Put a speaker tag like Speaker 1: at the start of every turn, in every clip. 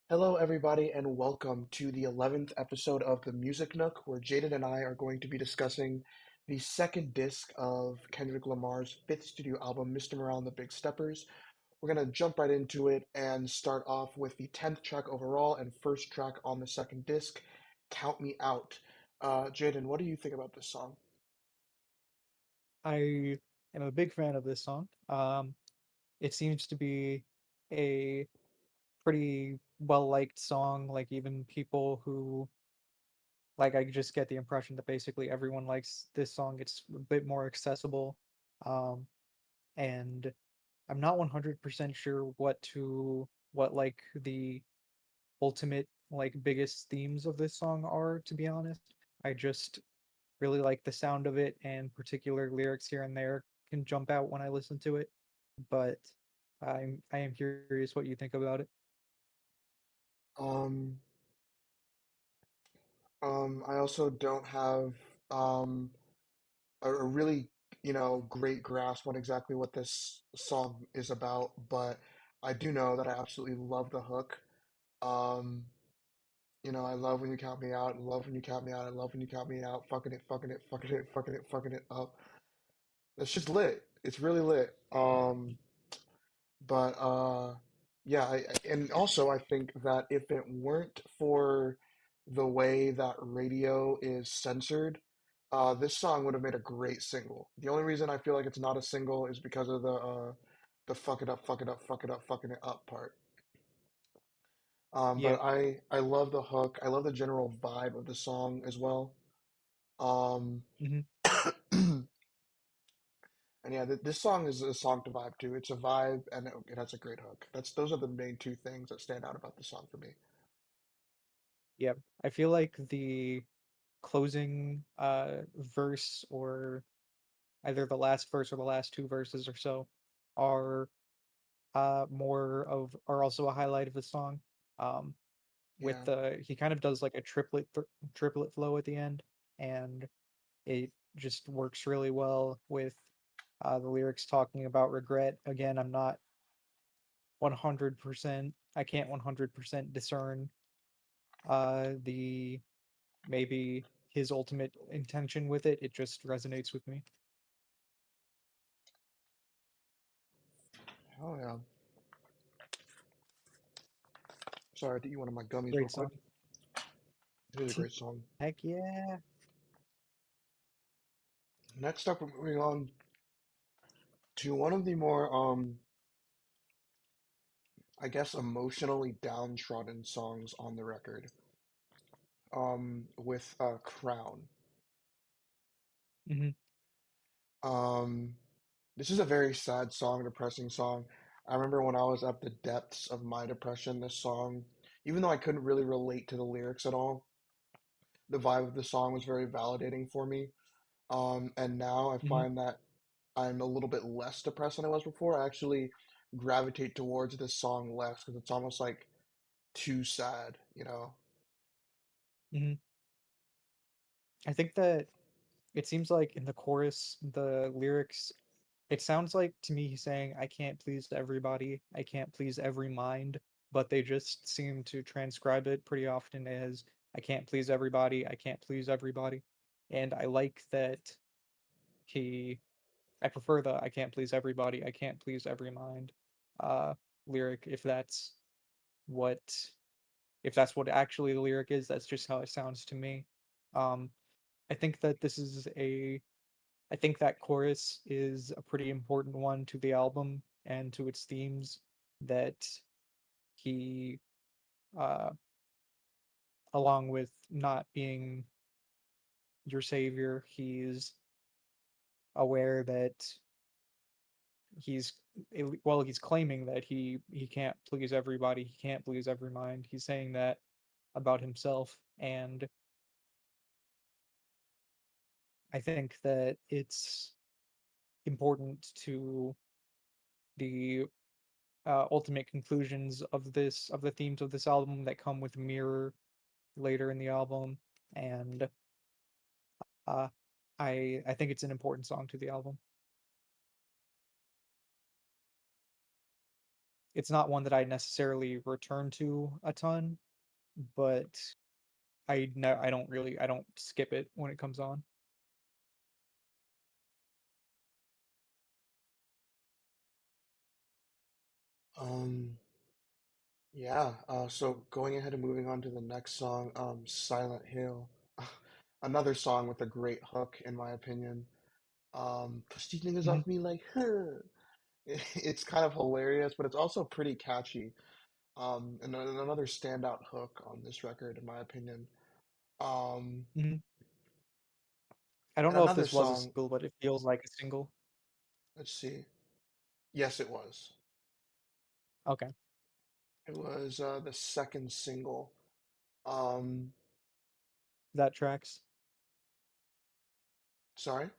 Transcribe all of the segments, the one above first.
Speaker 1: Hello, everybody, and welcome to the 11th episode of the Music Nook, where Jaden and I are going to be discussing the second disc of Kendrick Lamar's fifth studio album, Mr. Morale and the Big Steppers. We're going to jump right into it and start off with the 10th track overall and first track on the second disc, Count Me Out. Jaden, what do you think about this song?
Speaker 2: I am a big fan of this song. It seems to be a pretty well-liked song. Like even people who I just get the impression that basically everyone likes this song. It's a bit more accessible. Um, and I'm not 100% sure what like the ultimate biggest themes of this song are, to be honest. I just really like the sound of it, and particular lyrics here and there can jump out when I listen to it. But I am curious what you think about it.
Speaker 1: Um, I also don't have um, a really, great grasp on exactly what this song is about, but I do know that I absolutely love the hook. Um, I love when you count me out, I love when you count me out, I love when you count me out, fucking it, fucking it, fucking it, fucking it, fucking it up. It's just lit. It's really lit. But yeah, and also I think that if it weren't for the way that radio is censored, this song would have made a great single. The only reason I feel like it's not a single is because of the fuck it up, fuck it up, fuck it up, fucking it up part. But
Speaker 2: Yep.
Speaker 1: I love the hook. I love the general vibe of the song as well. Um,
Speaker 2: Hmm.
Speaker 1: and yeah, this song is a song to vibe to. It's a vibe and it has a great hook. Those are the main two things that stand out about the song for me.
Speaker 2: Yep. I feel like the closing verse, or either the last verse or the last two verses or so, are are also a highlight of the song. Um, with
Speaker 1: Yeah.
Speaker 2: the he kind of does like a triplet flow at the end, and it just works really well with the lyrics talking about regret. Again, I'm not 100%, I can't 100% discern the maybe his ultimate intention with it. It just resonates with me.
Speaker 1: Oh yeah. Sorry, I had to eat one of my gummies real
Speaker 2: Great
Speaker 1: quick.
Speaker 2: song.
Speaker 1: It is a great song.
Speaker 2: Heck yeah.
Speaker 1: Next up, we're moving on to one of the more, I guess, emotionally downtrodden songs on the record. With Crown.
Speaker 2: Hmm.
Speaker 1: Um, this is a very sad song, depressing song. I remember when I was at the depths of my depression, this song, even though I couldn't really relate to the lyrics at all, the vibe of the song was very validating for me. And now I
Speaker 2: Hmm.
Speaker 1: find that I'm a little bit less depressed than I was before. I actually gravitate towards this song less because it's almost like too sad, you know?
Speaker 2: Hmm. I think that it seems like in the chorus, the lyrics, it sounds like to me he's saying, I can't please everybody, I can't please every mind, but they just seem to transcribe it pretty often as, I can't please everybody, I can't please everybody. And I like that he, I prefer the I can't please everybody, I can't please every mind uh, lyric, what, if that's what actually the lyric is, that's just how it sounds to me. Um, I think that this is a I think that chorus is a pretty important one to the album and to its themes, that he, uh, along with not being your savior, he's aware that he's well, he's claiming that he can't please everybody, he can't please every mind. He's saying that about himself, and I think that it's important to the ultimate conclusions of the themes of this album that come with Mirror later in the album, and uh, I think it's an important song to the album. It's not one that I necessarily return to a ton, but I don't skip it when it comes on.
Speaker 1: Um, yeah. So going ahead and moving on to the next song, Silent Hill, another song with a great hook, in my opinion. Push these niggas
Speaker 2: Mhm,
Speaker 1: off me like, huh. It's kind of hilarious, but it's also pretty catchy. And another standout hook on this record, in my opinion. Um,
Speaker 2: mhm. I don't
Speaker 1: and
Speaker 2: know if
Speaker 1: another
Speaker 2: this was a
Speaker 1: song,
Speaker 2: single, but it feels like a single.
Speaker 1: let's see. Yes, it was.
Speaker 2: Okay,
Speaker 1: It was the second single. Um,
Speaker 2: that tracks.
Speaker 1: sorry.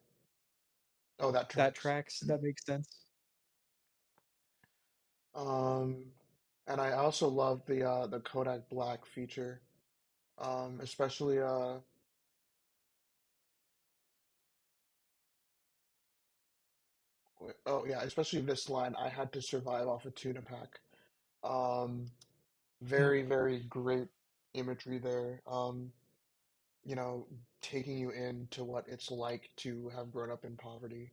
Speaker 1: Oh, that
Speaker 2: That
Speaker 1: tracks.
Speaker 2: tracks. That makes sense.
Speaker 1: Um, and I also love the Kodak Black feature. Especially oh yeah, especially this line. I had to survive off a tuna pack. Um,
Speaker 2: Mhm,
Speaker 1: very great imagery there. You know, taking you into what it's like to have grown up in poverty.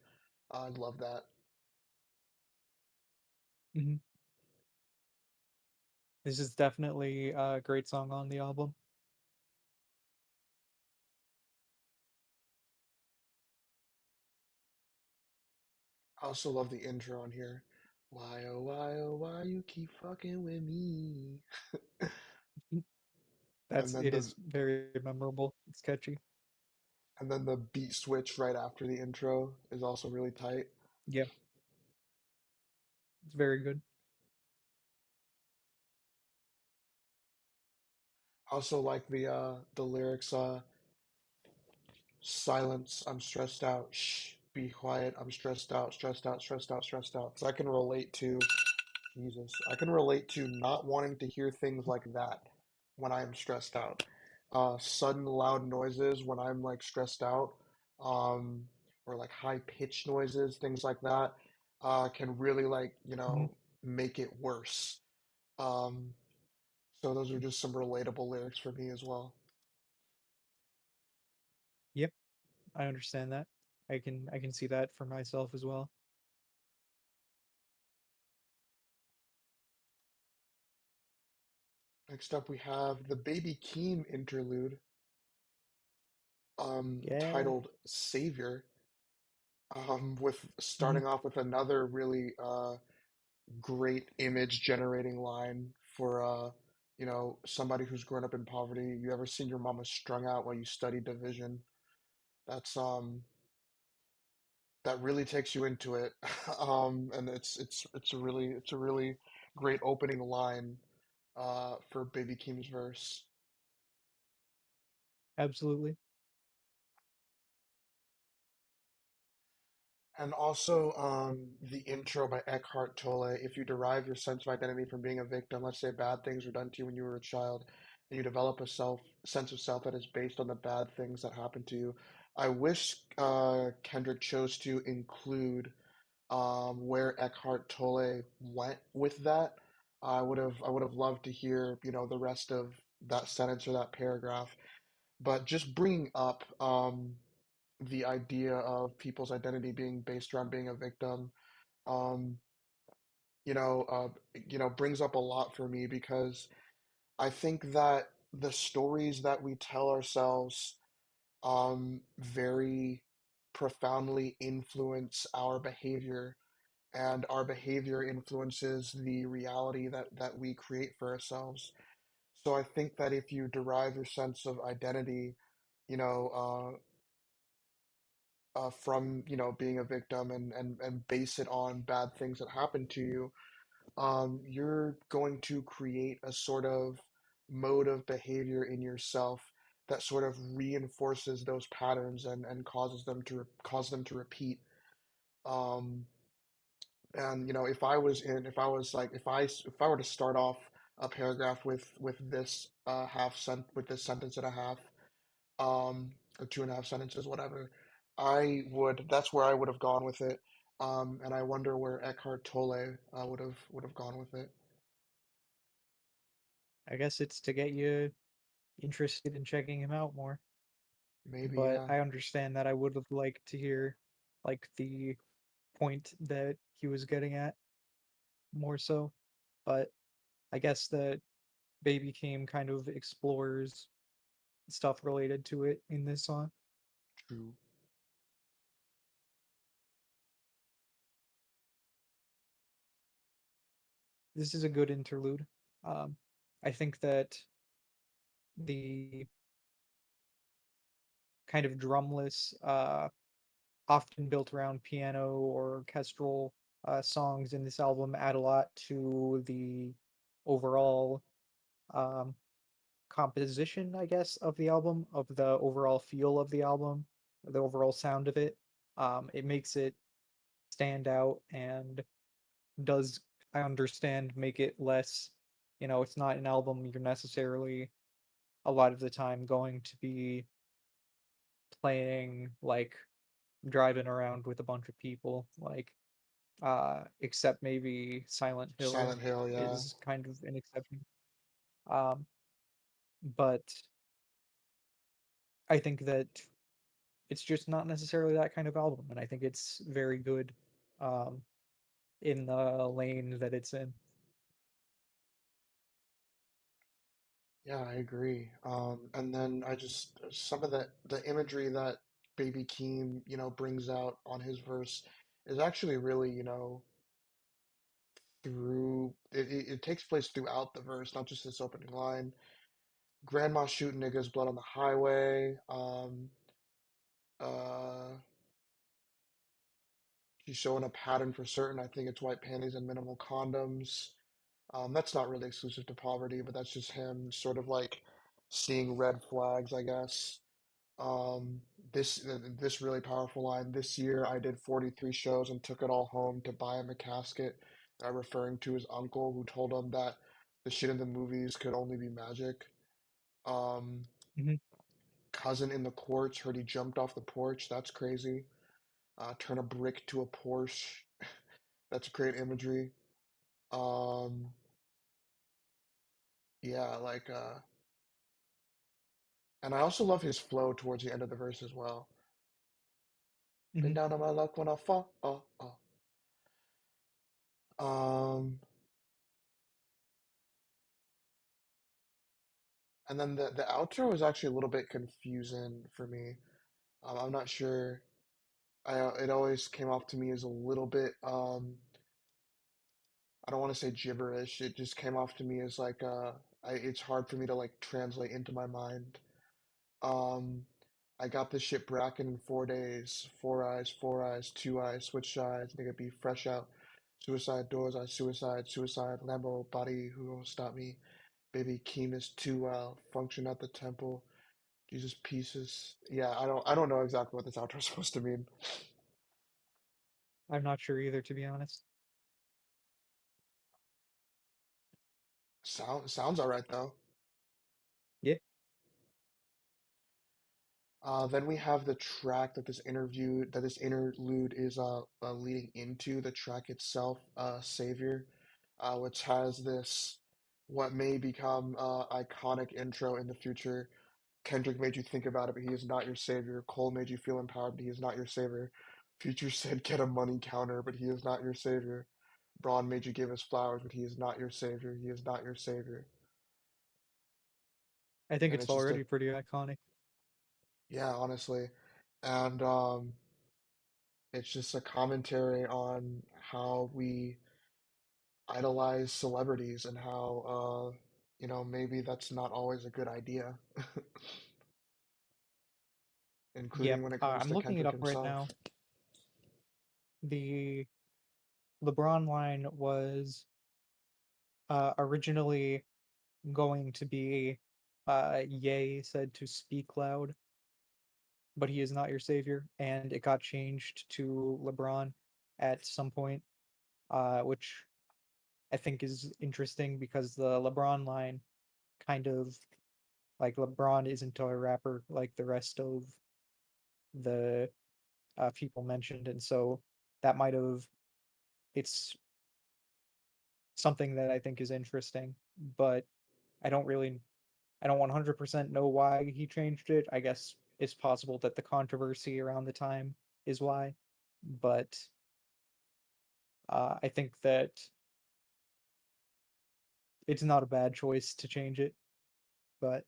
Speaker 1: I love that.
Speaker 2: mhm. This is definitely a great song on the album.
Speaker 1: I also love the intro on here. Why, oh, why you keep fucking with me?
Speaker 2: Mhm.
Speaker 1: And
Speaker 2: That's
Speaker 1: then
Speaker 2: it
Speaker 1: the
Speaker 2: is very memorable. It's catchy.
Speaker 1: and then the beat switch right after the intro is also really tight.
Speaker 2: Yeah, it's very good.
Speaker 1: I also like the lyrics silence, I'm stressed out. Shh, be quiet. I'm stressed out, stressed out, stressed out, stressed out. So I can relate to Jesus. I can relate to not wanting to hear things like that when I am stressed out. Sudden loud noises when I'm like stressed out, um, or like high pitched noises, things like that, can really like,
Speaker 2: Mhm.
Speaker 1: make it worse. Um, so those are just some relatable lyrics for me as well.
Speaker 2: Yep, I understand that. I can see that for myself as well.
Speaker 1: Next up, we have the Baby Keem interlude,
Speaker 2: Yeah.
Speaker 1: titled Savior, with
Speaker 2: Mhm,
Speaker 1: starting off with another really great image generating line for somebody who's grown up in poverty. You ever seen your mama strung out while you study division? That's that really takes you into it. And it's a really great opening line for Baby Keem's verse.
Speaker 2: absolutely.
Speaker 1: And also, the intro by Eckhart Tolle. If you derive your sense of identity from being a victim, let's say bad things were done to you when you were a child, and you develop a sense of self that is based on the bad things that happened to you. I wish Kendrick chose to include where Eckhart Tolle went with that. I would have loved to hear, the rest of that sentence or that paragraph. But just bringing up the idea of people's identity being based around being a victim, um, you know, uh, brings up a lot for me because I think that the stories that we tell ourselves very profoundly influence our behavior, and our behavior influences the reality that we create for ourselves. So I think that if you derive your sense of identity, you know, from being a victim, and base it on bad things that happen to you, you're going to create a sort of mode of behavior in yourself that sort of reinforces those patterns, and cause them to repeat. Um, and if I was like if I were to start off a paragraph with this with this sentence and a half, or two and a half sentences, whatever, that's where I would have gone with it. And I wonder where Eckhart Tolle would have gone with it.
Speaker 2: I guess it's to get you interested in checking him out more.
Speaker 1: Maybe,
Speaker 2: But
Speaker 1: yeah,
Speaker 2: I understand that I would have liked to hear like the point that he was getting at more so. But I guess that Baby Came kind of explores stuff related to it in this song.
Speaker 1: true.
Speaker 2: This is a good interlude. Um, I think that the kind of drumless, often built around piano or orchestral songs in this album add a lot to the overall um, composition, I guess, of the album, of the overall feel of the album, the overall sound of it. It makes it stand out and does, I understand, make it less, it's not an album you're necessarily a lot of the time going to be playing like driving around with a bunch of people, like except maybe Silent Hill
Speaker 1: Silent Hill, yeah.
Speaker 2: is kind of an exception. Um, but I think that it's just not necessarily that kind of album, and I think it's very good um, in the lane that it's in.
Speaker 1: Yeah, I agree. And then I just some of the imagery that Baby Keem, brings out on his verse is actually really, it takes place throughout the verse, not just this opening line. Grandma shooting niggas, blood on the highway. Uh, she's showing a pattern for certain. I think it's white panties and minimal condoms. That's not really exclusive to poverty, but that's just him sort of like seeing red flags, I guess. Um, this really powerful line. This year I did 43 shows and took it all home to buy him a casket, referring to his uncle who told him that the shit in the movies could only be magic. Um,
Speaker 2: Mhm.
Speaker 1: cousin in the courts heard he jumped off the porch. That's crazy. Turn a brick to a Porsche. That's great imagery. Um, yeah, and I also love his flow towards the end of the verse as well. Been
Speaker 2: Mhm.
Speaker 1: down on my luck when I fall. And then the outro is actually a little bit confusing for me. I'm not sure. It always came off to me as a little bit. I don't want to say gibberish. It just came off to me as it's hard for me to like translate into my mind. Um, I got this shit brackin' in 4 days. Four eyes, two eyes, switch sides. Nigga be fresh out. Suicide doors, I suicide, suicide. Lambo body, who gonna stop me? Baby Keem is too well. Function at the temple. Jesus pieces. Yeah, I don't know exactly what this outro is supposed to mean.
Speaker 2: I'm not sure either, to be honest.
Speaker 1: Sounds all right though.
Speaker 2: Yeah.
Speaker 1: Then we have the track that this interlude is leading into the track itself, Savior, which has this what may become iconic intro in the future. Kendrick made you think about it, but he is not your savior. Cole made you feel empowered, but he is not your savior. Future said get a money counter, but he is not your savior. Braun made you give us flowers, but he is not your savior. He is not your savior.
Speaker 2: I think
Speaker 1: And
Speaker 2: it's
Speaker 1: it's just a
Speaker 2: already pretty iconic.
Speaker 1: yeah, honestly. And it's just a commentary on how we idolize celebrities and how maybe that's not always a good idea,
Speaker 2: Yep.
Speaker 1: including when it comes
Speaker 2: I'm
Speaker 1: to
Speaker 2: looking it
Speaker 1: Kendrick
Speaker 2: up right now.
Speaker 1: himself.
Speaker 2: The LeBron line was originally going to be Ye said to speak loud, but he is not your savior, and it got changed to LeBron at some point, which I think is interesting because the LeBron line kind of like LeBron isn't a rapper like the rest of the people mentioned, and so that might have it's something that I think is interesting, but I don't really I don't 100% know why he changed it. I guess it's possible that the controversy around the time is why, but I think that it's not a bad choice to change it, but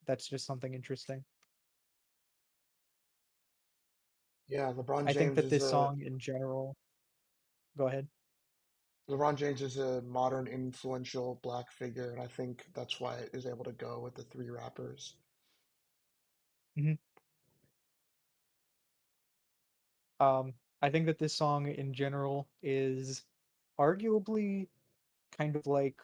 Speaker 2: that's just something interesting.
Speaker 1: Yeah,
Speaker 2: I think that this song in general, go ahead.
Speaker 1: LeBron James is a modern influential black figure, and I think that's why it is able to go with the three rappers.
Speaker 2: Mhm. Um, I think that this song in general is arguably kind of like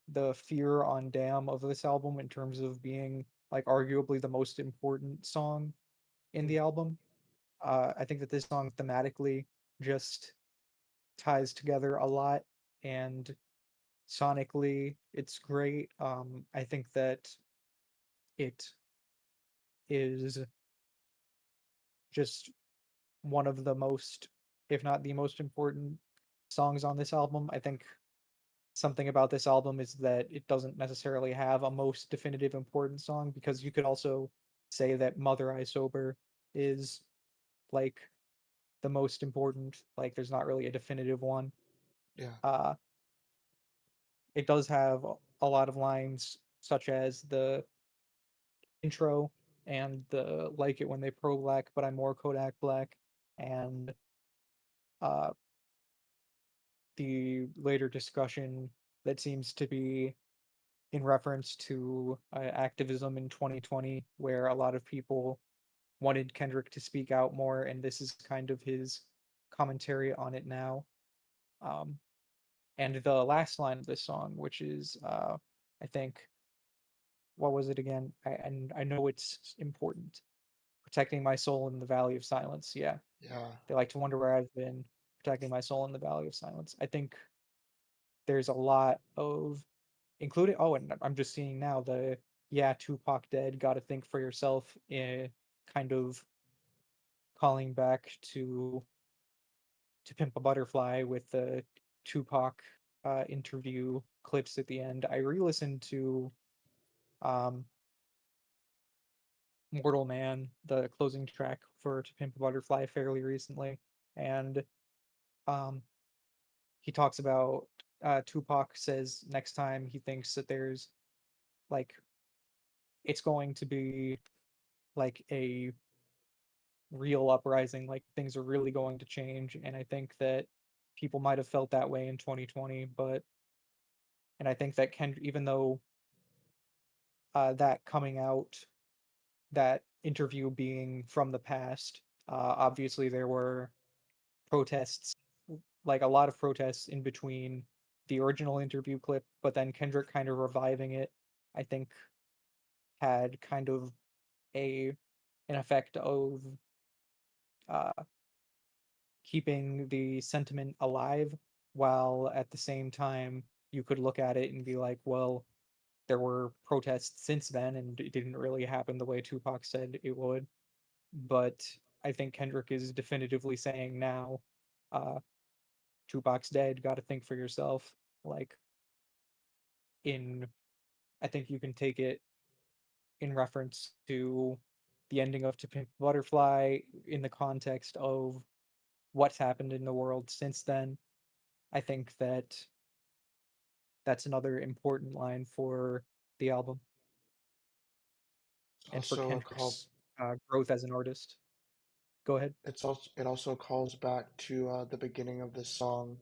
Speaker 2: the Fear on Damn of this album in terms of being like arguably the most important song in
Speaker 1: Mm,
Speaker 2: the album. I think that this song thematically just ties together a lot, and sonically it's great. I think that it is just one of the most, if not the most important songs on this album. I think something about this album is that it doesn't necessarily have a most definitive important song because you could also say that Mother I Sober is like the most important. Like there's not really a definitive one.
Speaker 1: yeah,
Speaker 2: Uh it does have a lot of lines such as the intro and the like it when they pro black, but I'm more Kodak black, and uh the later discussion that seems to be in reference to activism in 2020, where a lot of people wanted Kendrick to speak out more, and this is kind of his commentary on it now. Um, and the last line of this song, which is, I think, what was it again? And I know it's important. Protecting my soul in the valley of silence. Yeah,
Speaker 1: yeah.
Speaker 2: they like to wonder where I've been. Protecting my soul in the valley of silence. I think there's a lot of including and I'm just seeing now the yeah, Tupac dead, gotta think for yourself, kind of calling back to Pimp a Butterfly with the Tupac interview clips at the end. I re-listened to um Mortal Man, the closing track for To Pimp a Butterfly fairly recently, and um he talks about Tupac says next time he thinks that there's like it's going to be like a real uprising, like things are really going to change. And I think that people might have felt that way in 2020, but and I think that even though that coming out, that interview being from the past, obviously there were protests, like a lot of protests in between the original interview clip, but then Kendrick kind of reviving it, I think had kind of a an effect of uh, keeping the sentiment alive, while at the same time you could look at it and be like, well, there were protests since then and it didn't really happen the way Tupac said it would. But I think Kendrick is definitively saying now, uh, Tupac's dead, gotta think for yourself. Like, in, I think you can take it in reference to the ending of To Pimp a Butterfly in the context of what's happened in the world since then. I think that that's another important line for the album and for
Speaker 1: Also called
Speaker 2: Kendrick's growth as an artist. Go ahead.
Speaker 1: it also calls back to the beginning of this song.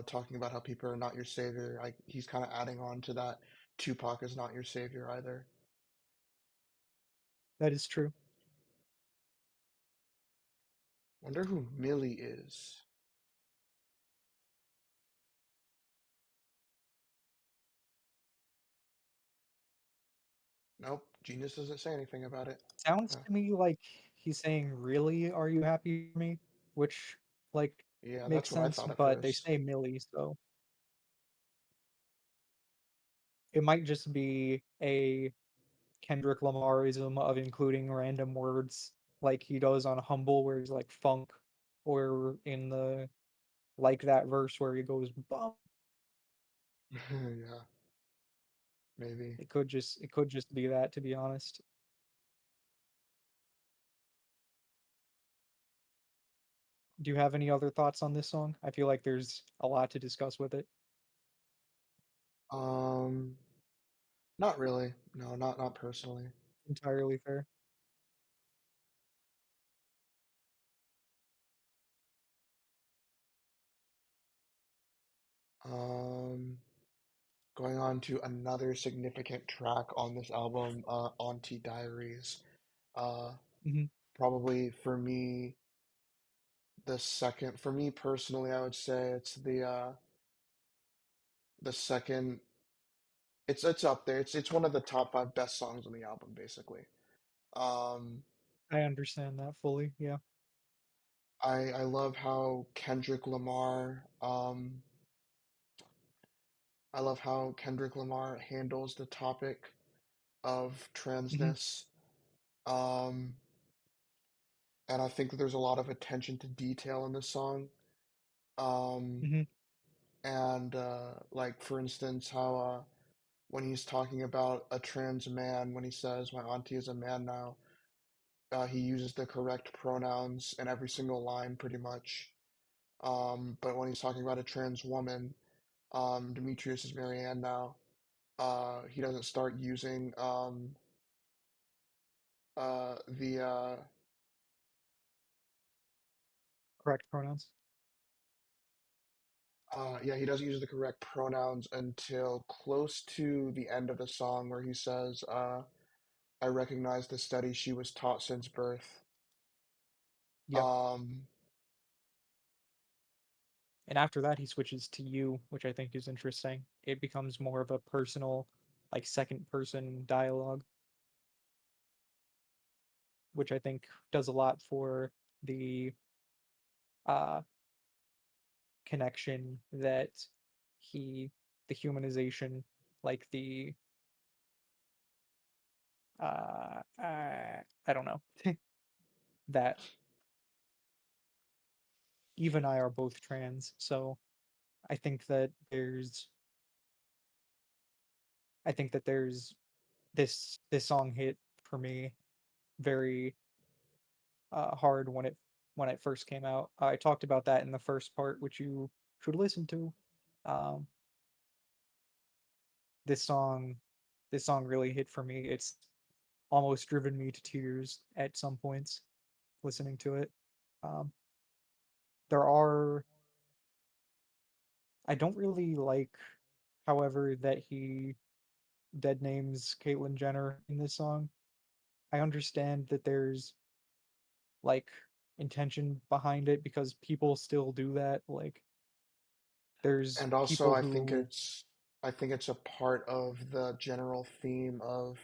Speaker 1: Talking about how people are not your savior. He's kind of adding on to that. Tupac is not your savior either.
Speaker 2: That is true.
Speaker 1: Wonder who Millie is. Nope, Genius doesn't say anything about it.
Speaker 2: Sounds
Speaker 1: Uh,
Speaker 2: to me like he's saying, "Really, are you happy for me?" Which, like,
Speaker 1: yeah, that's
Speaker 2: makes
Speaker 1: what I
Speaker 2: sense,
Speaker 1: thought at
Speaker 2: but they
Speaker 1: first.
Speaker 2: say Millie, so it might just be a Kendrick Lamarism of including random words like he does on Humble, where he's like funk. or in the like that verse where he goes bum.
Speaker 1: Yeah, maybe.
Speaker 2: It could just be that, to be honest. Do you have any other thoughts on this song? I feel like there's a lot to discuss with it.
Speaker 1: Um, Not really. No, not personally.
Speaker 2: Entirely fair.
Speaker 1: Um, Going on to another significant track on this album, Auntie Diaries. Uh,
Speaker 2: Hmm.
Speaker 1: Probably for me, the second. For me personally, I would say it's the second. It's up there. It's one of the top five best songs on the album, basically. Um,
Speaker 2: I understand that fully. Yeah.
Speaker 1: I love how Kendrick Lamar I love how Kendrick Lamar handles the topic of
Speaker 2: Hmm.
Speaker 1: transness. Um, and I think that there's a lot of attention to detail in this song. Um,
Speaker 2: Hmm.
Speaker 1: and like for instance, how when he's talking about a trans man, when he says my auntie is a man now, he uses the correct pronouns in every single line, pretty much. But when he's talking about a trans woman, Demetrius is Marianne now. He doesn't start using the
Speaker 2: Correct pronouns.
Speaker 1: yeah, he doesn't use the correct pronouns until close to the end of the song where he says, I recognize the study she was taught since birth.
Speaker 2: Yep.
Speaker 1: Um,
Speaker 2: And after that, he switches to you, which I think is interesting. It becomes more of a personal, like second person dialogue, which I think does a lot for the uh, connection that he, the humanization, like the, I don't know, that Eve and I are both trans. So I think that there's, I think that there's this song hit for me very hard when it first came out. I talked about that in the first part, which you should listen to. Um, this song, this song really hit for me. It's almost driven me to tears at some points listening to it. Um, there are, I don't really like, however, that he dead names Caitlyn Jenner in this song. I understand that there's like intention behind it because people still do that. Like there's
Speaker 1: and also
Speaker 2: people who,
Speaker 1: I think it's a part of the general theme of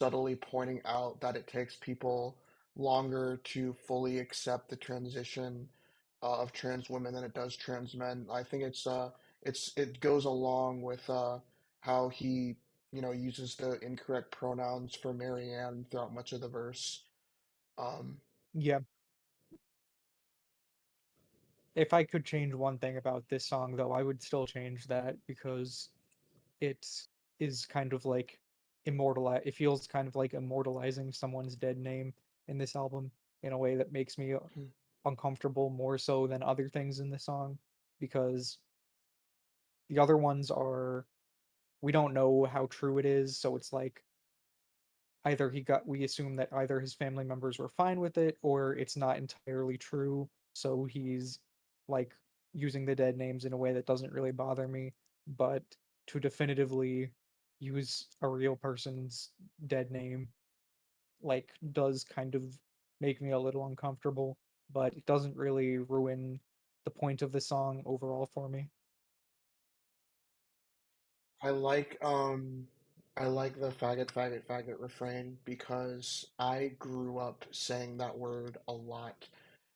Speaker 1: subtly pointing out that it takes people longer to fully accept the transition of trans women than it does trans men. I think it goes along with how he uses the incorrect pronouns for Marianne throughout much of the verse. Um,
Speaker 2: yeah, if I could change one thing about this song though, I would still change that because it is kind of like it feels kind of like immortalizing someone's dead name in this album in a way that makes me uncomfortable more so than other things in the song because the other ones are we don't know how true it is, so it's like either we assume that either his family members were fine with it or it's not entirely true, so he's like using the dead names in a way that doesn't really bother me, but to definitively use a real person's dead name like does kind of make me a little uncomfortable, but it doesn't really ruin the point of the song overall for me.
Speaker 1: I like um I like the faggot faggot faggot refrain because I grew up saying that word a lot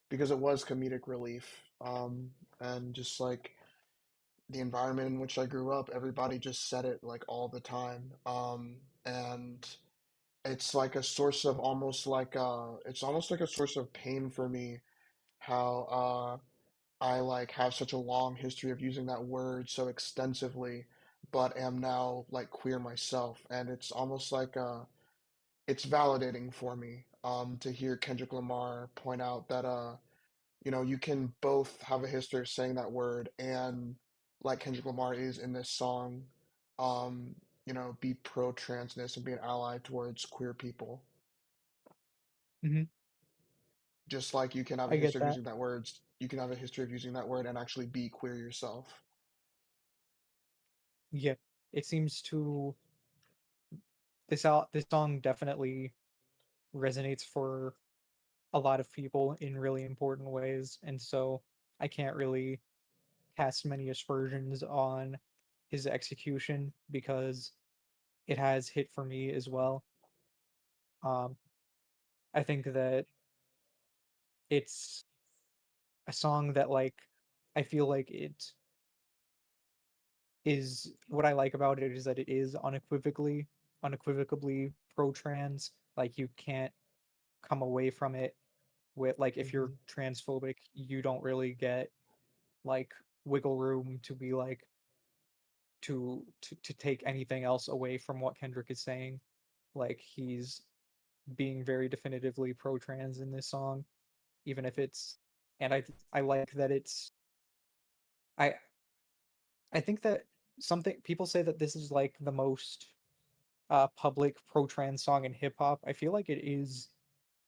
Speaker 1: because it was comedic relief. And just like the environment in which I grew up, everybody just said it like all the time. And it's like a source of almost like it's almost like a source of pain for me how I like have such a long history of using that word so extensively, but am now like queer myself, and it's almost like it's validating for me to hear Kendrick Lamar point out that you can both have a history of saying that word and like Kendrick Lamar is in this song, um, be pro transness and be an ally towards queer people.
Speaker 2: Hmm.
Speaker 1: Just like you can have a
Speaker 2: I get
Speaker 1: history of
Speaker 2: that.
Speaker 1: using that word, you can have a history of using that word and actually be queer yourself.
Speaker 2: Yeah, it seems to this song definitely resonates for a lot of people in really important ways, and so I can't really cast many aspersions on his execution because it has hit for me as well. Um, I think that it's a song that I feel like it is what I like about it is that it is unequivocally pro trans. Like you can't come away from it with like if you're
Speaker 1: Hmm.
Speaker 2: transphobic, you don't really get like wiggle room to be like to take anything else away from what Kendrick is saying. Like he's being very definitively pro trans in this song, even if it's and I like that I I think that something people say that this is like the most public pro trans song in hip hop. I feel like it is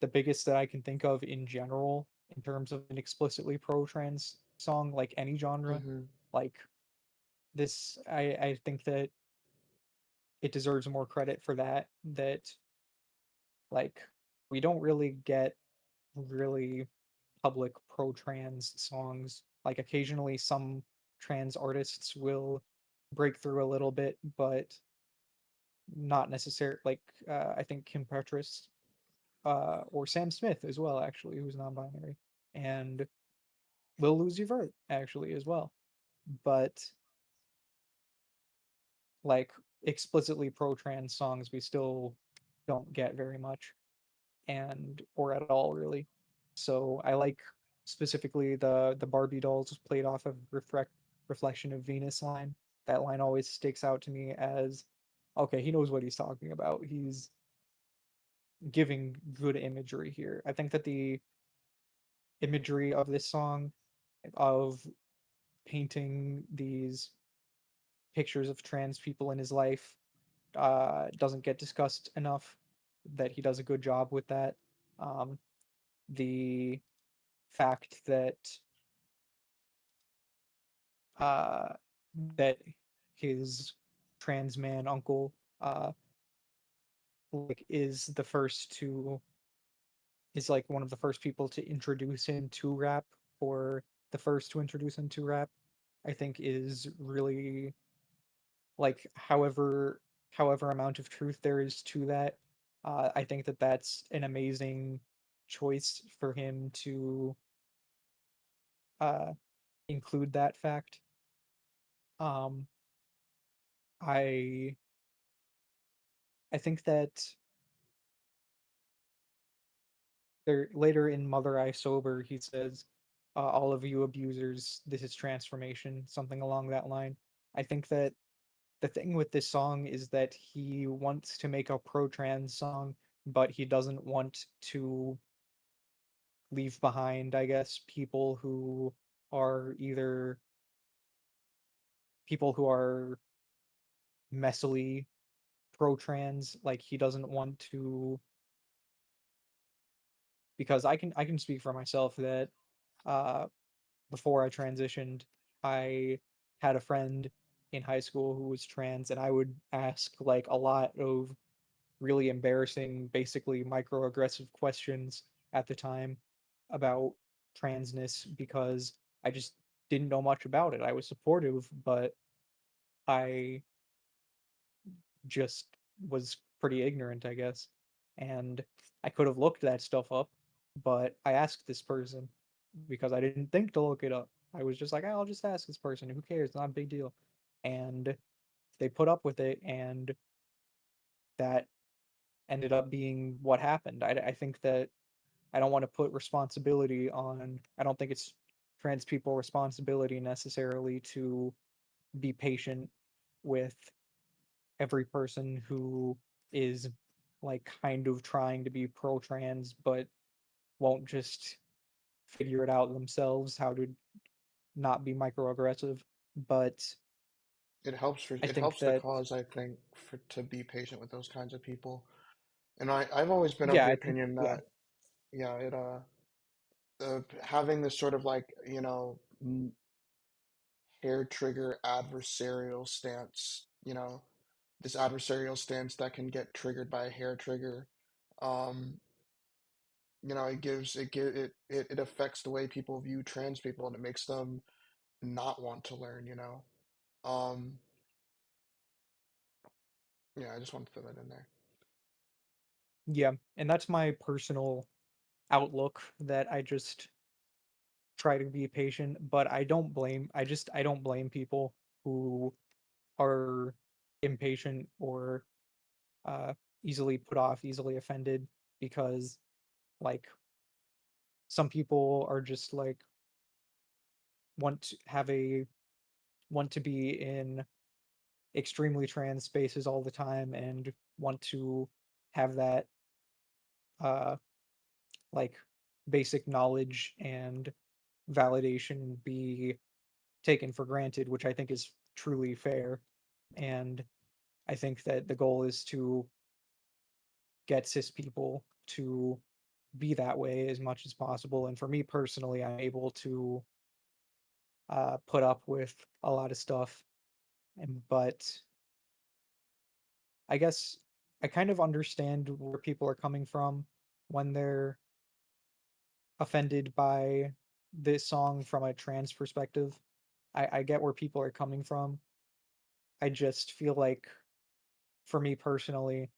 Speaker 2: the biggest that I can think of in general in terms of an explicitly pro trans song, like any genre.
Speaker 1: Hmm.
Speaker 2: Like this, I think that it deserves more credit for that. That like we don't really get really public pro trans songs. Like occasionally some trans artists will break through a little bit, but not necessarily like I think Kim Petras or Sam Smith as well, actually, who's non-binary, and Lil Uzi Vert actually as well. But like explicitly pro-trans songs, we still don't get very much, and or at all really. So I like specifically the Barbie dolls played off of Reflection of Venus line. That line always sticks out to me as okay, he knows what he's talking about. He's giving good imagery here. I think that the imagery of this song of painting these pictures of trans people in his life doesn't get discussed enough. That he does a good job with that. Um, the fact uh, that his trans man uncle like is like one of the first people to introduce him to rap or the first to introduce him to rap, I think is really like however amount of truth there is to that. I think that that's an amazing choice for him to uh, include that fact. Um, I I think that there later in Mother I Sober he says, "All of you abusers, this is transformation," something along that line. I think that the thing with this song is that he wants to make a pro trans song, but he doesn't want to leave behind, I guess, people who are either people who are messily pro trans. Like he doesn't want to because I can speak for myself that uh before I transitioned, I had a friend in high school who was trans and I would ask like a lot of really embarrassing, basically microaggressive questions at the time about transness because I just didn't know much about it. I was supportive, but I just was pretty ignorant, I guess. And I could have looked that stuff up, but I asked this person because I didn't think to look it up. I was just like, I'll just ask this person. Who cares? Not a big deal. And they put up with it, and that ended up being what happened. I think that I don't want to put responsibility on, I don't think it's trans people responsibility necessarily to be patient with every person who is like kind of trying to be pro trans but won't just figure it out themselves how to not be microaggressive. But I
Speaker 1: It
Speaker 2: think
Speaker 1: helps the
Speaker 2: that,
Speaker 1: cause, I think, for to be patient with those kinds of people. And I've always been of
Speaker 2: yeah,
Speaker 1: the
Speaker 2: I think,
Speaker 1: opinion
Speaker 2: yeah,
Speaker 1: that yeah, having this sort of like, hair trigger adversarial stance, this adversarial stance that can get triggered by a hair trigger. Um, it affects the way people view trans people, and it makes them not want to learn. Um, yeah, I just want to throw that in there.
Speaker 2: yeah, and that's my personal outlook, that I just try to be patient, but I don't blame people who are impatient or uh easily put off, easily offended, because like some people are just like want to have a want to be in extremely trans spaces all the time and want to have that uh like basic knowledge and validation be taken for granted, which I think is truly fair. And I think that the goal is to get cis people to be that way as much as possible. And for me personally, I'm able to put up with a lot of stuff. But I guess I kind of understand where people are coming from when they're offended by this song from a trans perspective. I get where people are coming from. I just feel like, for me personally,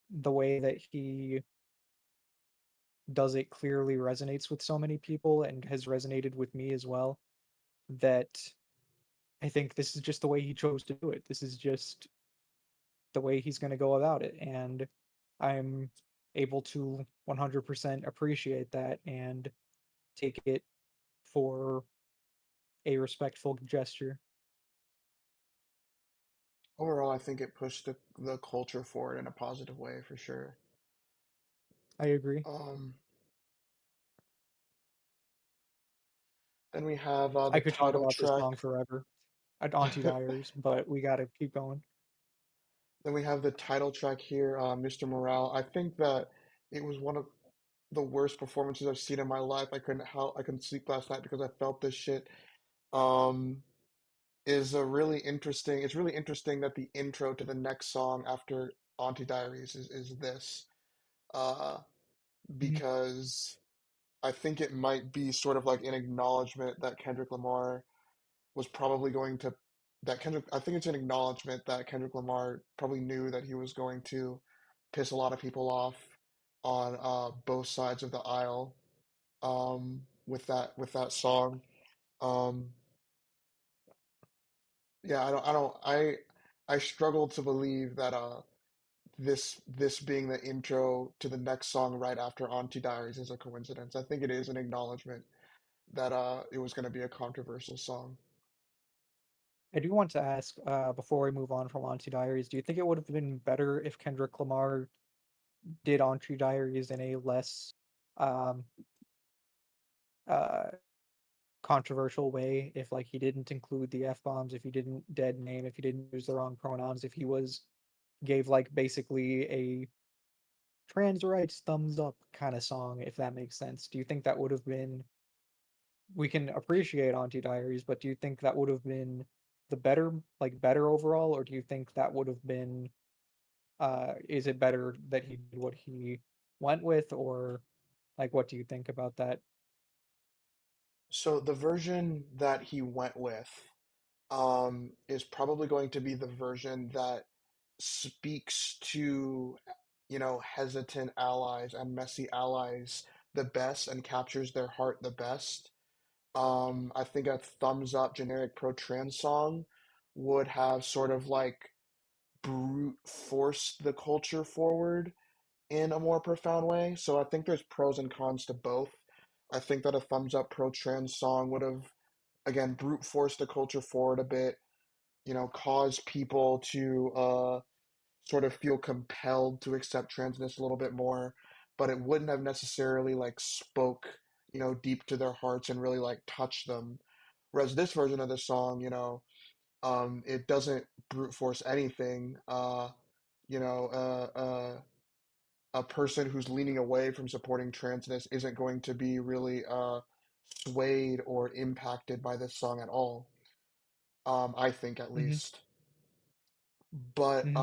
Speaker 2: the way that he does it clearly resonates with so many people and has resonated with me as well, that I think this is just the way he chose to do it. This is just the way he's going to go about it. And I'm able to 100% appreciate that and take it for a respectful gesture.
Speaker 1: Overall, I think it pushed the culture forward in a positive way for sure.
Speaker 2: I agree.
Speaker 1: Um, then we have
Speaker 2: I
Speaker 1: the
Speaker 2: could talk
Speaker 1: title
Speaker 2: about this
Speaker 1: track.
Speaker 2: song forever at Auntie Diaries, but we got to keep going.
Speaker 1: Then we have the title track here, Mr. Morale. I think that it was one of the worst performances I've seen in my life. I couldn't sleep last night because I felt this shit. Um, is a really interesting. It's really interesting that the intro to the next song after Auntie Diaries is this, uh,
Speaker 2: Mhm.
Speaker 1: because I think it might be sort of like an acknowledgement that Kendrick Lamar was probably going to that Kendrick I think it's an acknowledgement that Kendrick Lamar probably knew that he was going to piss a lot of people off on both sides of the aisle with that song. Um, yeah, I struggle to believe that this being the intro to the next song right after Auntie Diaries is a coincidence. I think it is an acknowledgement that it was going to be a controversial song.
Speaker 2: I do want to ask, before we move on from Auntie Diaries, do you think it would have been better if Kendrick Lamar did Auntie Diaries in a less um, uh, controversial way? If like he didn't include the f bombs, if he didn't dead name, if he didn't use the wrong pronouns, if he was gave like basically a trans rights thumbs up kind of song, if that makes sense? Do you think that would have been? We can appreciate Auntie Diaries, but do you think that would have been the better, like better overall, or do you think that would have been? Is it better that he did what he went with, or like what do you think about that?
Speaker 1: So the version that he went with is probably going to be the version that speaks to, hesitant allies and messy allies the best and captures their heart the best. I think a thumbs up generic pro trans song would have sort of like brute forced the culture forward in a more profound way. So I think there's pros and cons to both. I think that a thumbs up pro trans song would have, again, brute forced the culture forward a bit, caused people to sort of feel compelled to accept transness a little bit more, but it wouldn't have necessarily like spoke, deep to their hearts and really like touched them. Whereas this version of the song, it doesn't brute force anything. You know, a person who's leaning away from supporting transness isn't going to be really swayed or impacted by this song at all. I think at
Speaker 2: Hmm.
Speaker 1: least. But
Speaker 2: Hmm.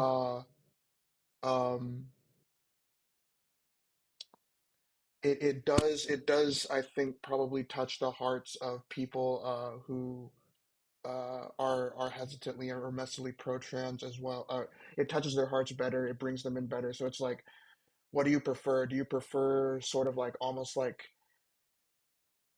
Speaker 1: um, it does I think probably touch the hearts of people who are hesitantly or messily pro-trans as well. It touches their hearts better. It brings them in better. So it's like, what do you prefer? Do you prefer sort of like almost like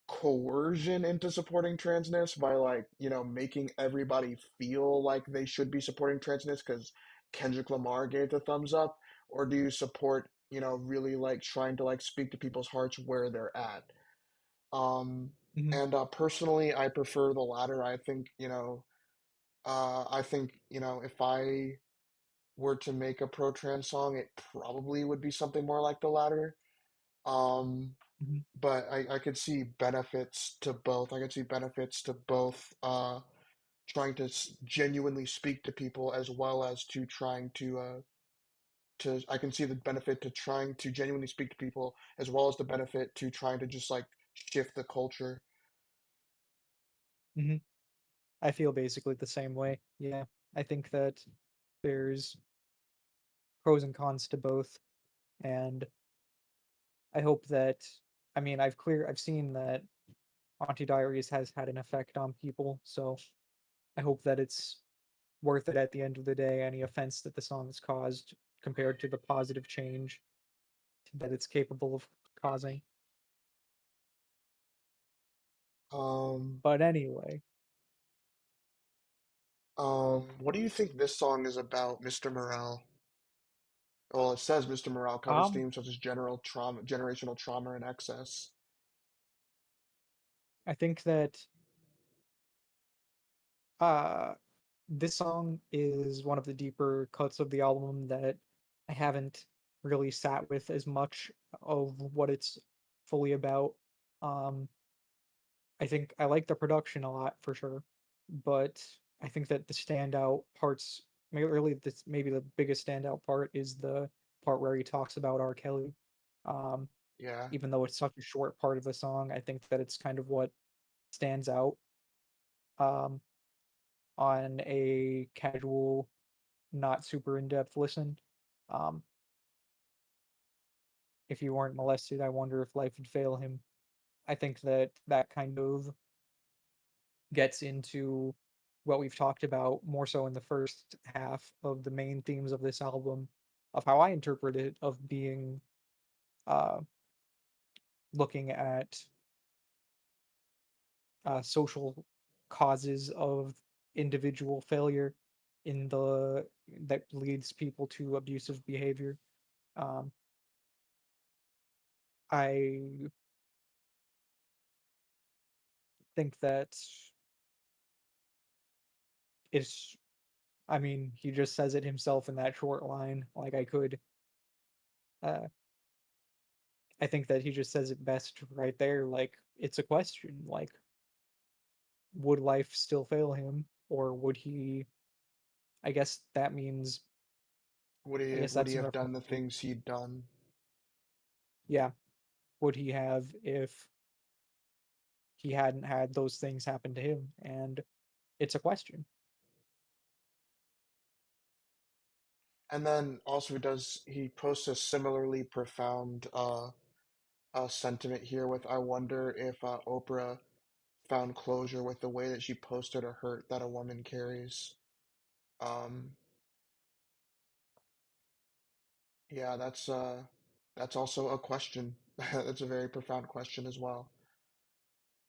Speaker 1: coercion into supporting transness by like, making everybody feel like they should be supporting transness because Kendrick Lamar gave the thumbs up? Or do you support, really like trying to like speak to people's hearts where they're at? Um,
Speaker 2: Hmm.
Speaker 1: and personally, I prefer the latter. I think, if I were to make a pro trans song, it probably would be something more like the latter. Um,
Speaker 2: Hmm.
Speaker 1: but I could see benefits to both. I could see benefits to both trying to genuinely speak to people as well as to trying to I can see the benefit to trying to genuinely speak to people as well as the benefit to trying to just like shift the culture.
Speaker 2: Hmm. I feel basically the same way. Yeah, I think that there's pros and cons to both, and I hope that I mean I've seen that Auntie Diaries has had an effect on people, so I hope that it's worth it at the end of the day, any offense that the song has caused compared to the positive change that it's capable of causing.
Speaker 1: Um,
Speaker 2: But anyway,
Speaker 1: what do you think this song is about, Mr. Morale? Well, it says Mr. Morale covers
Speaker 2: um,
Speaker 1: themes such as general trauma, generational trauma, and excess.
Speaker 2: I think that uh this song is one of the deeper cuts of the album that I haven't really sat with as much of what it's fully about. Um, I think I like the production a lot for sure, but I think that the standout parts, really, this maybe the biggest standout part is the part where he talks about R. Kelly. Um,
Speaker 1: Yeah.
Speaker 2: Even though it's such a short part of the song, I think that it's kind of what stands out um, on a casual, not super in-depth listen. Um, if you weren't molested, I wonder if life would fail him. I think that that kind of gets into what we've talked about more so in the first half of the main themes of this album, of how I interpret it, of being uh, looking at social causes of individual failure in the that leads people to abusive behavior. Um, I think that it's I mean, he just says it himself in that short line. Like uh, I think that he just says it best right there. Like it's a question. Like, would life still fail him, or would he? I guess that means. I guess
Speaker 1: Would he
Speaker 2: that's in
Speaker 1: have done
Speaker 2: reference
Speaker 1: the
Speaker 2: to.
Speaker 1: things he'd done?
Speaker 2: Yeah, would he have if he hadn't had those things happen to him? And it's a question.
Speaker 1: And then also he posts a similarly profound sentiment here with I wonder if Oprah found closure with the way that she posted a hurt that a woman carries. Um, yeah, that's also a question. That's a very profound question as well.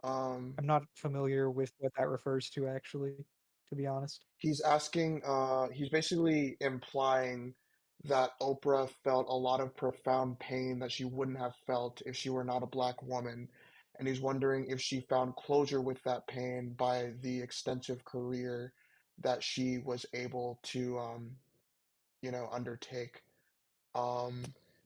Speaker 1: Um,
Speaker 2: I'm not familiar with what that refers to, actually, to be honest.
Speaker 1: he's basically implying that Oprah felt a lot of profound pain that she wouldn't have felt if she were not a black woman. And he's wondering if she found closure with that pain by the extensive career that she was able to, undertake. Um,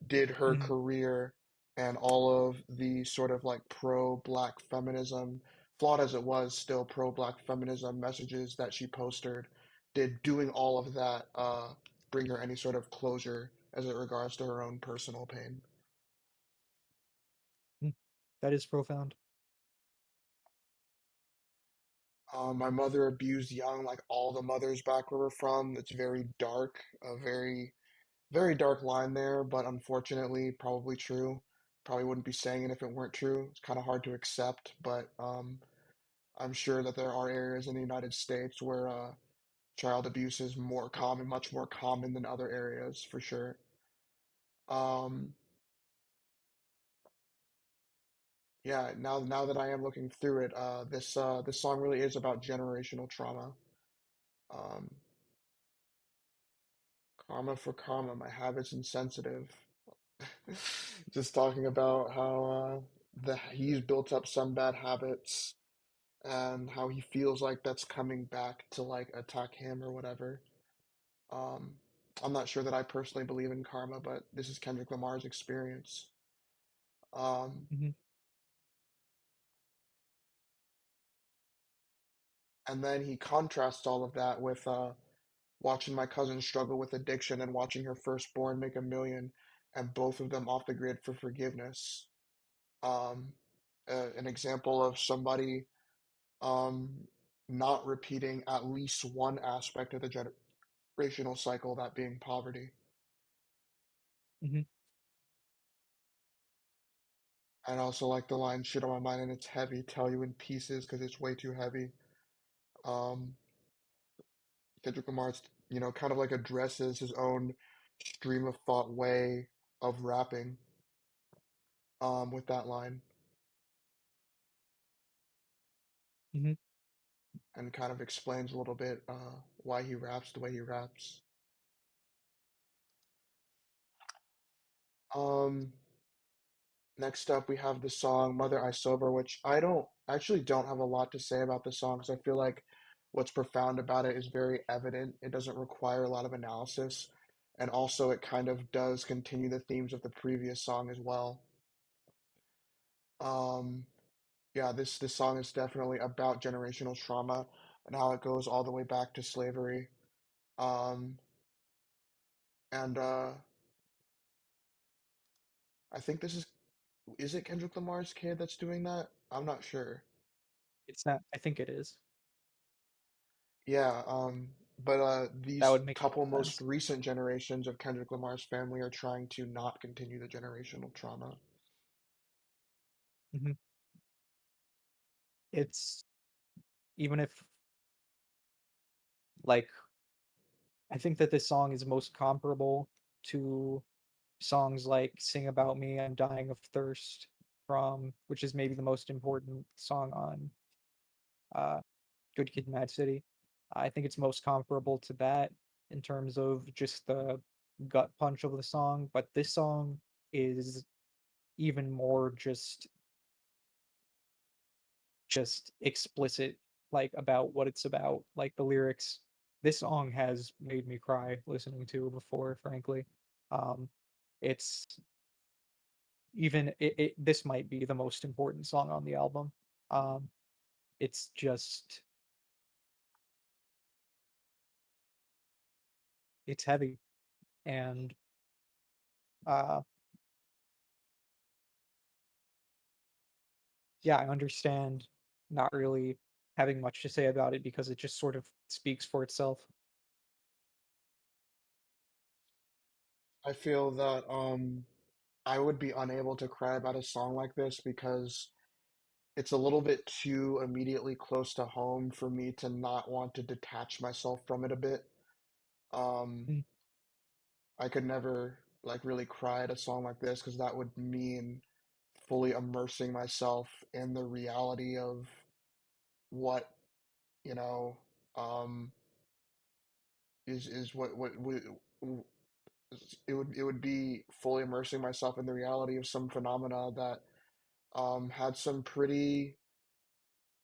Speaker 1: did her
Speaker 2: Mhm.
Speaker 1: career and all of the sort of like pro-black feminism, flawed as it was, still pro-black feminism messages that she posted, did doing all of that bring her any sort of closure as it regards to her own personal pain?
Speaker 2: Mm. That is profound.
Speaker 1: My mother abused young, like all the mothers back where we're from. It's very dark, a very, very dark line there, but unfortunately, probably true. Probably wouldn't be saying it if it weren't true. It's kind of hard to accept, but I'm sure that there are areas in the United States where child abuse is more common, much more common than other areas, for sure. Um, yeah, now that I am looking through it, this song really is about generational trauma. Um, Karma for karma, my habits insensitive. Just talking about how he's built up some bad habits and how he feels like that's coming back to like attack him or whatever. Um, I'm not sure that I personally believe in karma, but this is Kendrick Lamar's experience. Um,
Speaker 2: Mhm.
Speaker 1: and then he contrasts all of that with watching my cousin struggle with addiction and watching her firstborn make 1 million, and both of them off the grid for forgiveness. Um, an example of somebody um, not repeating at least one aspect of the generational cycle, that being poverty.
Speaker 2: Mhm.
Speaker 1: And also like the line "shit on my mind and it's heavy, tell you in pieces because it's way too heavy." Um, Kendrick Lamar's, kind of like addresses his own stream of thought way of rapping with that line
Speaker 2: Mhm.
Speaker 1: and kind of explains a little bit why he raps the way he raps. Um, Next up, we have the song "Mother I Sober," which I don't actually don't have a lot to say about the song because I feel like what's profound about it is very evident. It doesn't require a lot of analysis, and also it kind of does continue the themes of the previous song as well. Um, yeah, this song is definitely about generational trauma and how it goes all the way back to slavery. Um, and I think this is it Kendrick Lamar's kid that's doing that? I'm not sure.
Speaker 2: It's not. I think it is.
Speaker 1: Yeah, but
Speaker 2: That
Speaker 1: these
Speaker 2: would make
Speaker 1: couple most
Speaker 2: sense.
Speaker 1: recent generations of Kendrick Lamar's family are trying to not continue the generational trauma.
Speaker 2: Mhm. It's even if like I think that this song is most comparable to songs like "Sing About Me," "I'm Dying of Thirst" from which is maybe the most important song on uh, Good Kid, Mad City. I think it's most comparable to that in terms of just the gut punch of the song, but this song is even more just explicit like about what it's about. Like the lyrics, this song has made me cry listening to before, frankly. Um it's this might be the most important song on the album. Um it's just it's heavy and uh yeah, I understand not really having much to say about it because it just sort of speaks for itself.
Speaker 1: I feel that I would be unable to cry about a song like this because it's a little bit too immediately close to home for me to not want to detach myself from it a bit. Um,
Speaker 2: Mm.
Speaker 1: I could never like really cry at a song like this because that would mean fully immersing myself in the reality of what, you know, um, is what it would be fully immersing myself in the reality of some phenomena that had some pretty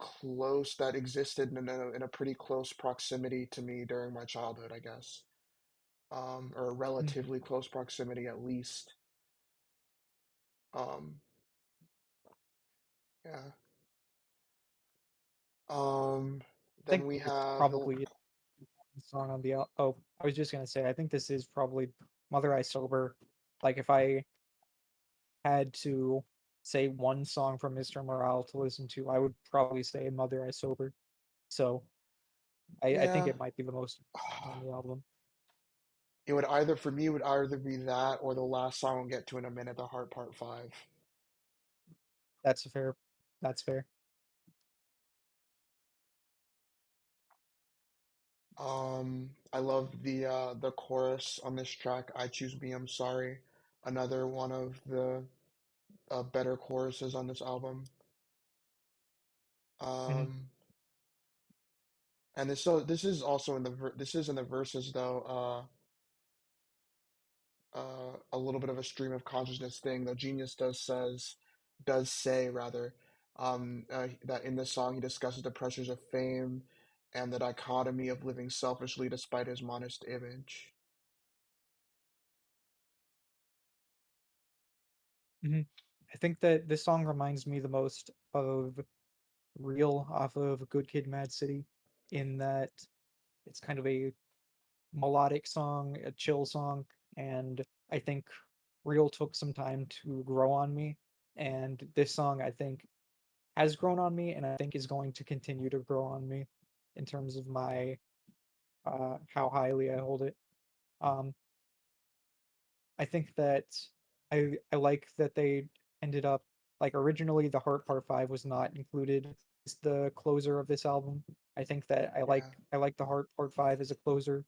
Speaker 1: close that existed in a pretty close proximity to me during my childhood, I guess, or a
Speaker 2: Mm.
Speaker 1: relatively close proximity at least. Um, yeah. Um,
Speaker 2: I think
Speaker 1: then we
Speaker 2: this
Speaker 1: have the
Speaker 2: probably is the song on the oh, I was just gonna say, I think this is probably Mother I Sober. Like if I had to say one song from Mr. Morale to listen to, I would probably say Mother I Sober. So I think
Speaker 1: yeah.
Speaker 2: it might be the most on the album.
Speaker 1: It would either for me it would either be that or the last song we'll get to in a minute, the Heart Part 5.
Speaker 2: That's fair. That's fair.
Speaker 1: I love the chorus on this track, I Choose Me, I'm Sorry. Another one of the better choruses on this album.
Speaker 2: Hmm.
Speaker 1: Um, and this is also in the this is in the verses though. A little bit of a stream of consciousness thing. Though Genius does say rather, that in this song he discusses the pressures of fame and the dichotomy of living selfishly despite his modest image.
Speaker 2: Hmm. I think that this song reminds me the most of Real off of Good Kid, Mad City, in that it's kind of a melodic song, a chill song, and I think Real took some time to grow on me, and this song I think has grown on me, and I think is going to continue to grow on me in terms of my how highly I hold it. Um, I think that I like that they ended up like originally the Heart Part 5 was not included as the closer of this album. I think that
Speaker 1: Yeah,
Speaker 2: I like the Heart Part 5 as a closer.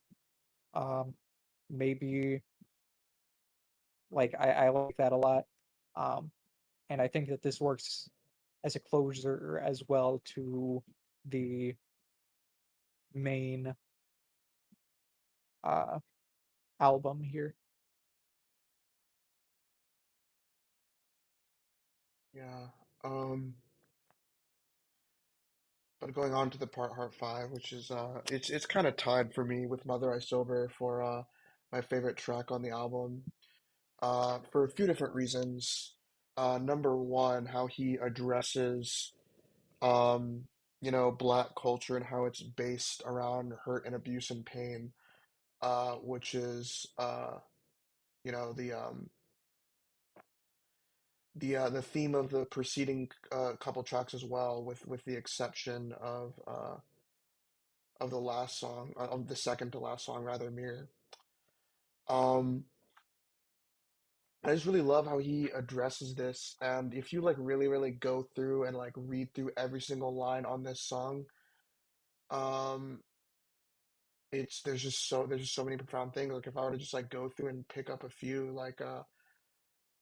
Speaker 2: Um, maybe like I like that a lot. Um, and I think that this works as a closer as well to the main uh album here.
Speaker 1: yeah. Um, but going on to the part Heart 5, which is it's kind of tied for me with Mother I Sober for my favorite track on the album. For a few different reasons. Number one, how he addresses um, black culture and how it's based around hurt and abuse and pain, which is you know, the theme of the preceding couple tracks as well, with the exception of the last song, of the second to last song rather, Mirror. Um, I just really love how he addresses this, and if you like really, really go through and like read through every single line on this song, um, it's there's just so many profound things. Like if I were to just like go through and pick up a few, like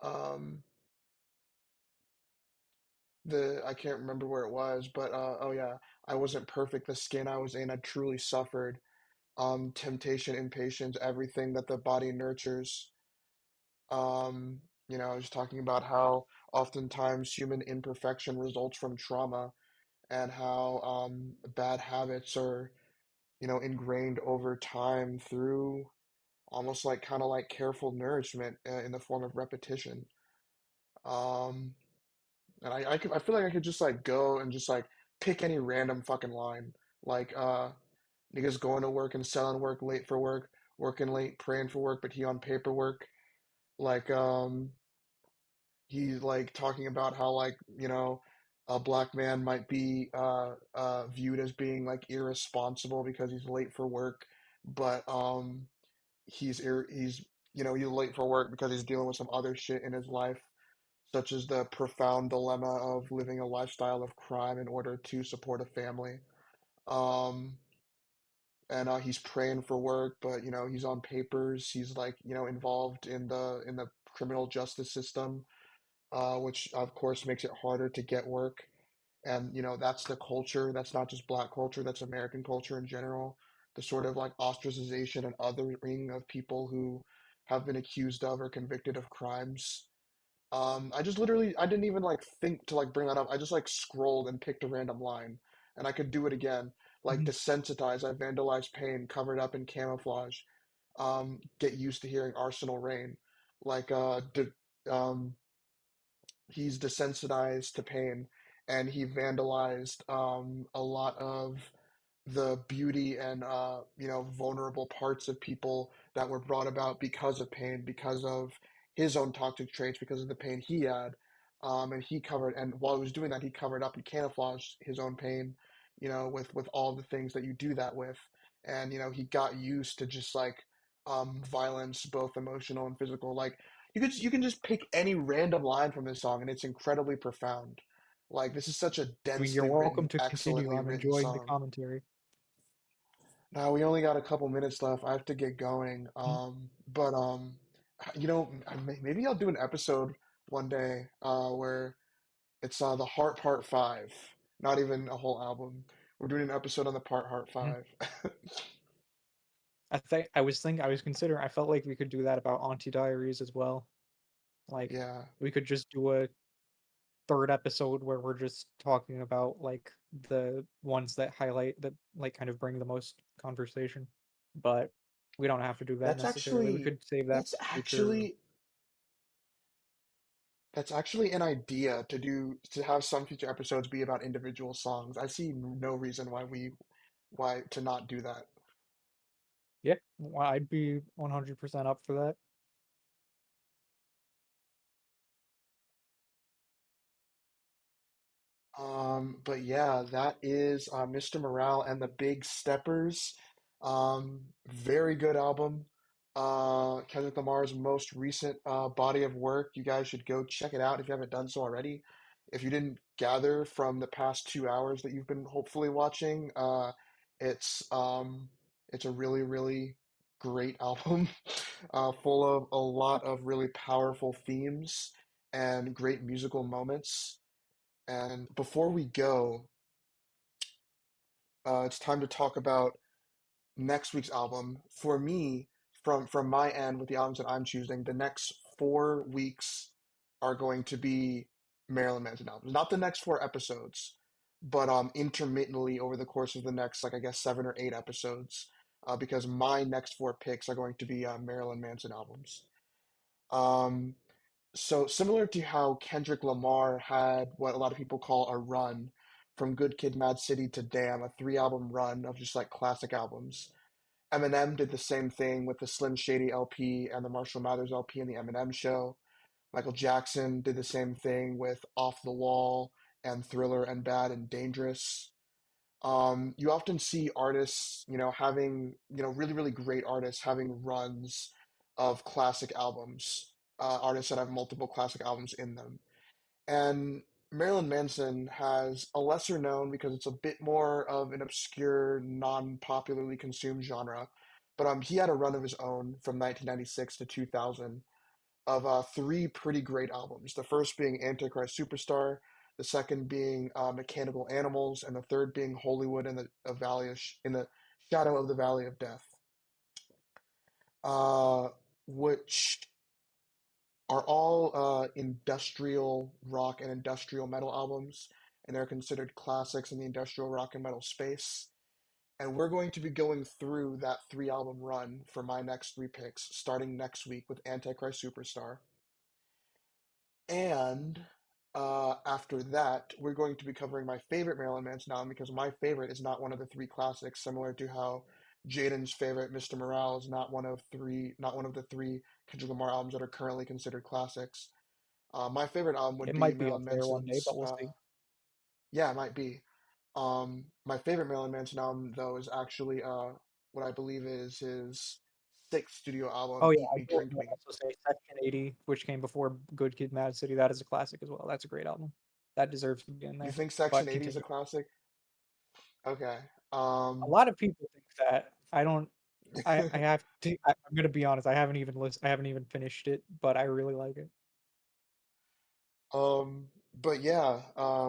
Speaker 1: um, the I can't remember where it was, but oh yeah, I wasn't perfect. The skin I was in, I truly suffered. Temptation, impatience, everything that the body nurtures. I was talking about how oftentimes human imperfection results from trauma and how bad habits are, ingrained over time through almost like kind of like careful nourishment in the form of repetition. Um, and I feel like I could just like go and just like pick any random fucking line. Like, niggas going to work and selling work, late for work, working late, praying for work, but he on paperwork. Like, he's like talking about how like a black man might be viewed as being like irresponsible because he's late for work, but he's he's late for work because he's dealing with some other shit in his life, such as the profound dilemma of living a lifestyle of crime in order to support a family. Um, and he's praying for work, but he's on papers. He's like involved in the criminal justice system, which of course makes it harder to get work. And that's the culture. That's not just black culture. That's American culture in general. The sort of like ostracization and othering of people who have been accused of or convicted of crimes. I just literally I didn't even like think to like bring that up. I just like scrolled and picked a random line, and I could do it again. Like
Speaker 2: Mhm.
Speaker 1: desensitized, I vandalized pain, covered up in camouflage. Get used to hearing Arsenal rain. Like um, he's desensitized to pain, and he vandalized a lot of the beauty and vulnerable parts of people that were brought about because of pain, because of his own toxic traits, because of the pain he had. And he covered, and while he was doing that, he covered up and camouflaged his own pain, with all the things that you do that with. And he got used to just like violence, both emotional and physical. Like you can just pick any random line from this song, and it's incredibly profound. Like this is such a
Speaker 2: I mean, you're
Speaker 1: densely
Speaker 2: welcome
Speaker 1: written,
Speaker 2: to continue.
Speaker 1: excellently
Speaker 2: I'm
Speaker 1: written
Speaker 2: enjoying the
Speaker 1: song.
Speaker 2: commentary.
Speaker 1: Now we only got a couple minutes left. I have to get going.
Speaker 2: Mhm.
Speaker 1: But maybe I'll do an episode one day where it's the Heart Part 5. Not even a whole album. We're doing an episode on the Heart
Speaker 2: Mhm.
Speaker 1: 5.
Speaker 2: I was considering. I felt like we could do that about Auntie Diaries as well. Like,
Speaker 1: Yeah,
Speaker 2: we could just do a third episode where we're just talking about like the ones that highlight that like kind of bring the most conversation. But we don't have to do that
Speaker 1: that's
Speaker 2: necessarily. We
Speaker 1: actually
Speaker 2: could save that
Speaker 1: that's
Speaker 2: for future.
Speaker 1: actually that's actually an idea to have some future episodes be about individual songs. I see no reason why to not do that.
Speaker 2: Yeah, I'd be 100% up for that.
Speaker 1: But yeah, that is Mr. Morale and the Big Steppers. Very good album. Kendrick Lamar's most recent body of work. You guys should go check it out if you haven't done so already. If you didn't gather from the past 2 hours that you've been hopefully watching, it's um, it's a really, really great album, full of a lot of really powerful themes and great musical moments. And before we go, it's time to talk about next week's album. For me, from my end, with the albums that I'm choosing, the next 4 weeks are going to be Marilyn Manson albums. Not the next 4 episodes, but intermittently over the course of the next, like I guess 7 or 8 episodes, because my next 4 picks are going to be Marilyn Manson albums. Um, So similar to how Kendrick Lamar had what a lot of people call a run from Good Kid, Mad City to Damn, a 3 album run of just like classic albums. Eminem did the same thing with the Slim Shady LP and the Marshall Mathers LP and the Eminem Show. Michael Jackson did the same thing with Off the Wall and Thriller and Bad and Dangerous. You often see artists, really, really great artists having runs of classic albums, artists that have multiple classic albums in them. And Marilyn Manson has a lesser known because it's a bit more of an obscure, non-popularly consumed genre. But he had a run of his own from 1996 to 2000 of 3 pretty great albums. The first being Antichrist Superstar, the second being Mechanical Animals, and the third being Hollywood in in the Shadow of the Valley of Death, uh, which are all industrial rock and industrial metal albums, and they're considered classics in the industrial rock and metal space. And we're going to be going through that 3 album run for my next 3 picks, starting next week with Antichrist Superstar. And after that, we're going to be covering my favorite Marilyn Manson album because my favorite is not one of the 3 classics, similar to how Jaden's favorite, Mr. Morale, is not one of the 3 Kendrick Lamar albums that are currently considered classics. My favorite album would
Speaker 2: It
Speaker 1: be
Speaker 2: might be
Speaker 1: Marilyn
Speaker 2: up there one day,
Speaker 1: Manson's.
Speaker 2: but we'll see.
Speaker 1: Yeah, it might be. My favorite Marilyn Manson album, though, is actually what I believe is his sixth studio album,
Speaker 2: Oh yeah,
Speaker 1: Eat
Speaker 2: I
Speaker 1: Me,
Speaker 2: will
Speaker 1: Drink
Speaker 2: will
Speaker 1: Me.
Speaker 2: also say Section 80, which came before Good Kid, Mad City. That is a classic as well. That's a great album. That deserves to be in
Speaker 1: You
Speaker 2: there.
Speaker 1: think Section
Speaker 2: But
Speaker 1: 80 is a
Speaker 2: continue.
Speaker 1: classic? Okay.
Speaker 2: A
Speaker 1: Um,
Speaker 2: lot of people think that. I don't. I have to. I'm gonna be honest. I haven't even finished it, but I really like it.
Speaker 1: but yeah,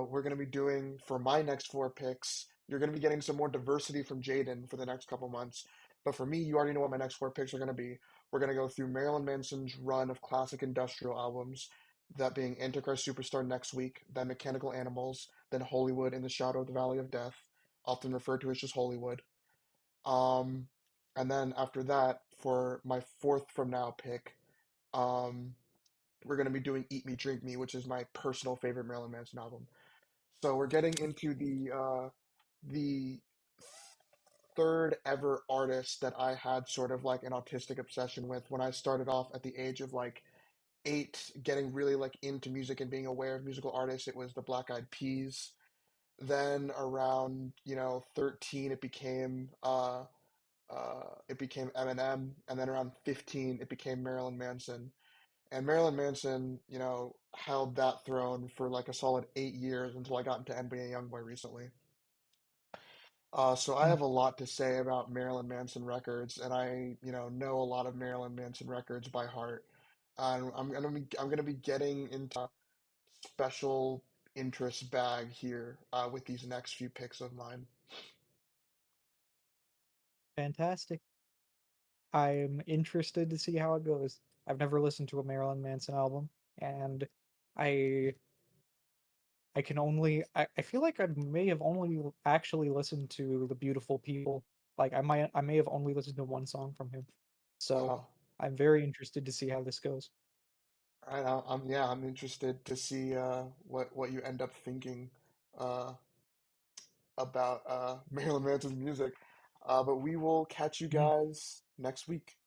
Speaker 1: we're gonna be doing for my next 4 picks. You're gonna be getting some more diversity from Jaden for the next couple months. But for me, you already know what my next 4 picks are gonna be. We're going to go through Marilyn Manson's run of classic industrial albums, that being Antichrist Superstar next week, then Mechanical Animals, then Hollywood in the Shadow of the Valley of Death, often referred to as just Hollywood. Um, and then after that, for my fourth from now pick, um, we're going to be doing Eat Me, Drink Me, which is my personal favorite Marilyn Manson album. So we're getting into the third ever artist that I had sort of like an autistic obsession with when I started off at the age of like 8, getting really like into music and being aware of musical artists. It was the Black Eyed Peas. Then around 13, it became Eminem, and then around 15 it became Marilyn Manson. And Marilyn Manson, held that throne for like a solid 8 years until I got into NBA YoungBoy recently. So I
Speaker 2: Mm,
Speaker 1: have a lot to say about Marilyn Manson records, and I know a lot of Marilyn Manson records by heart. I'm gonna be getting into special interest bag here with these next few picks of mine.
Speaker 2: fantastic. I'm interested to see how it goes. I've never listened to a Marilyn Manson album, and I I can only I feel like I may have only actually listened to The Beautiful People. Like I may have only listened to one song from him. So
Speaker 1: Wow.
Speaker 2: I'm very interested to see how this goes.
Speaker 1: All right. I'm interested to see what you end up thinking uh, about Marilyn Manson's music. But we will catch you
Speaker 2: Mhm.
Speaker 1: guys next week.